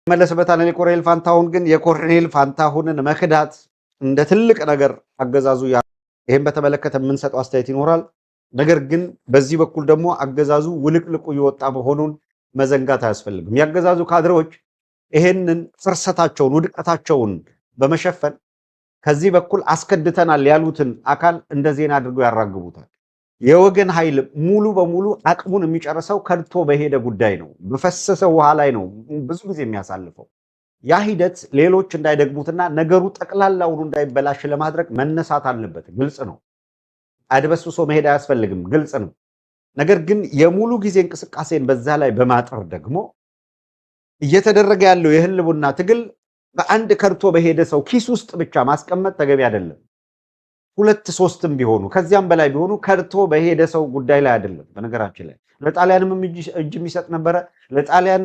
መለስበታል። ኮሎኔል ፋንታሁን ግን የኮሎኔል ፋንታሁንን መክዳት እንደ ትልቅ ነገር አገዛዙ ይሄን በተመለከተ የምንሰጠው አስተያየት ይኖራል። ነገር ግን በዚህ በኩል ደግሞ አገዛዙ ውልቅልቁ እየወጣ መሆኑን መዘንጋት አያስፈልግም። ያገዛዙ ካድሬዎች ይሄንን ፍርሰታቸውን ውድቀታቸውን በመሸፈን ከዚህ በኩል አስከድተናል ያሉትን አካል እንደ ዜና አድርገው ያራግቡታል። የወገን ኃይል ሙሉ በሙሉ አቅሙን የሚጨርሰው ከድቶ በሄደ ጉዳይ ነው። በፈሰሰ ውሃ ላይ ነው ብዙ ጊዜ የሚያሳልፈው። ያ ሂደት ሌሎች እንዳይደግሙትና ነገሩ ጠቅላላውን እንዳይበላሽ ለማድረግ መነሳት አለበት። ግልጽ ነው። አድበስብሶ መሄድ አያስፈልግም። ግልጽ ነው። ነገር ግን የሙሉ ጊዜ እንቅስቃሴን በዛ ላይ በማጠር ደግሞ እየተደረገ ያለው የህልውና ትግል በአንድ ከድቶ በሄደ ሰው ኪስ ውስጥ ብቻ ማስቀመጥ ተገቢ አይደለም። ሁለት ሶስትም ቢሆኑ ከዚያም በላይ ቢሆኑ ከድቶ በሄደ ሰው ጉዳይ ላይ አይደለም። በነገራችን ላይ ለጣሊያንም እጅ የሚሰጥ ነበረ። ለጣሊያን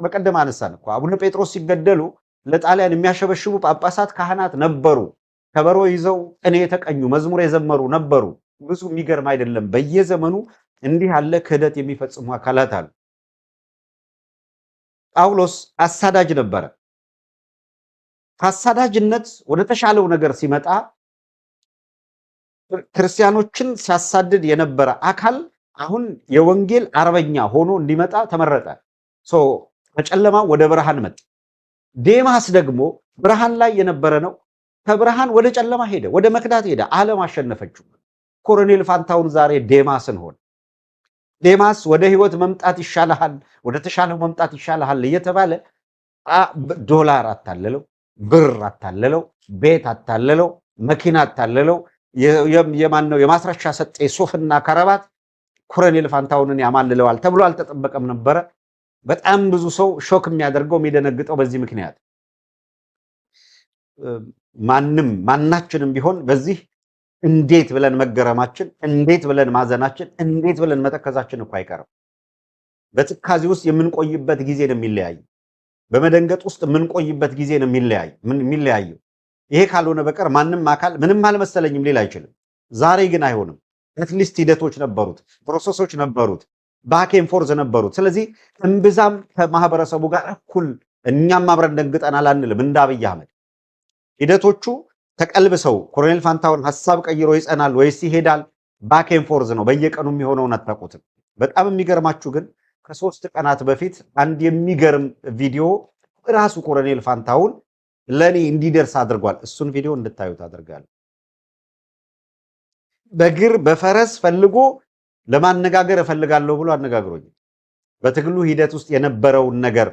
በቀደም አነሳን እኮ አቡነ ጴጥሮስ ሲገደሉ ለጣሊያን የሚያሸበሽቡ ጳጳሳት፣ ካህናት ነበሩ። ከበሮ ይዘው ቅኔ የተቀኙ መዝሙር የዘመሩ ነበሩ። ብዙ የሚገርም አይደለም። በየዘመኑ እንዲህ ያለ ክህደት የሚፈጽሙ አካላት አሉ። ጳውሎስ አሳዳጅ ነበረ። ከአሳዳጅነት ወደ ተሻለው ነገር ሲመጣ ክርስቲያኖችን ሲያሳድድ የነበረ አካል አሁን የወንጌል አርበኛ ሆኖ እንዲመጣ ተመረጠ። ከጨለማ ወደ ብርሃን መጣ። ዴማስ ደግሞ ብርሃን ላይ የነበረ ነው። ከብርሃን ወደ ጨለማ ሄደ፣ ወደ መክዳት ሄደ። ዓለም አሸነፈችው። ኮሎኔል ፋንታሁን ዛሬ ዴማስን ሆነ። ዴማስ ወደ ህይወት መምጣት ይሻልሃል፣ ወደ ተሻለው መምጣት ይሻልሃል እየተባለ ዶላር አታለለው፣ ብር አታለለው፣ ቤት አታለለው፣ መኪና አታለለው። የማነው የማስረሻ ሰጤ ሱፍና ከረባት ኮሎኔል ፋንታሁንን ያማልለዋል ተብሎ አልተጠበቀም ነበረ። በጣም ብዙ ሰው ሾክ የሚያደርገው የሚደነግጠው በዚህ ምክንያት ማናችንም ቢሆን በዚህ እንዴት ብለን መገረማችን፣ እንዴት ብለን ማዘናችን፣ እንዴት ብለን መተከዛችን እኮ አይቀርም። በትካዜ ውስጥ የምንቆይበት ጊዜ ነው የሚለያይ። በመደንገጥ ውስጥ የምንቆይበት ጊዜ ነው የሚለያየው። ይሄ ካልሆነ በቀር ማንም አካል ምንም አልመሰለኝም ሊል አይችልም። ዛሬ ግን አይሆንም። አትሊስት ሂደቶች ነበሩት፣ ፕሮሰሶች ነበሩት፣ ባኬን ፎርዝ ነበሩት። ስለዚህ እምብዛም ከማህበረሰቡ ጋር እኩል እኛም አብረን ደንግጠናል አንልም። እንደ አብይ አህመድ ሂደቶቹ ተቀልብሰው ኮሎኔል ፋንታሁን ሐሳብ ቀይሮ ይጸናል ወይስ ይሄዳል? ባኬን ፎርዝ ነው። በየቀኑ የሚሆነውን አታውቁትም። በጣም የሚገርማችሁ ግን ከ3 ቀናት በፊት አንድ የሚገርም ቪዲዮ ራሱ ኮሎኔል ፋንታሁን ለኔ እንዲደርስ አድርጓል። እሱን ቪዲዮ እንድታዩት አድርጋለሁ። በግር በፈረስ ፈልጎ ለማነጋገር እፈልጋለሁ ብሎ አነጋግሮኝ በትግሉ ሂደት ውስጥ የነበረውን ነገር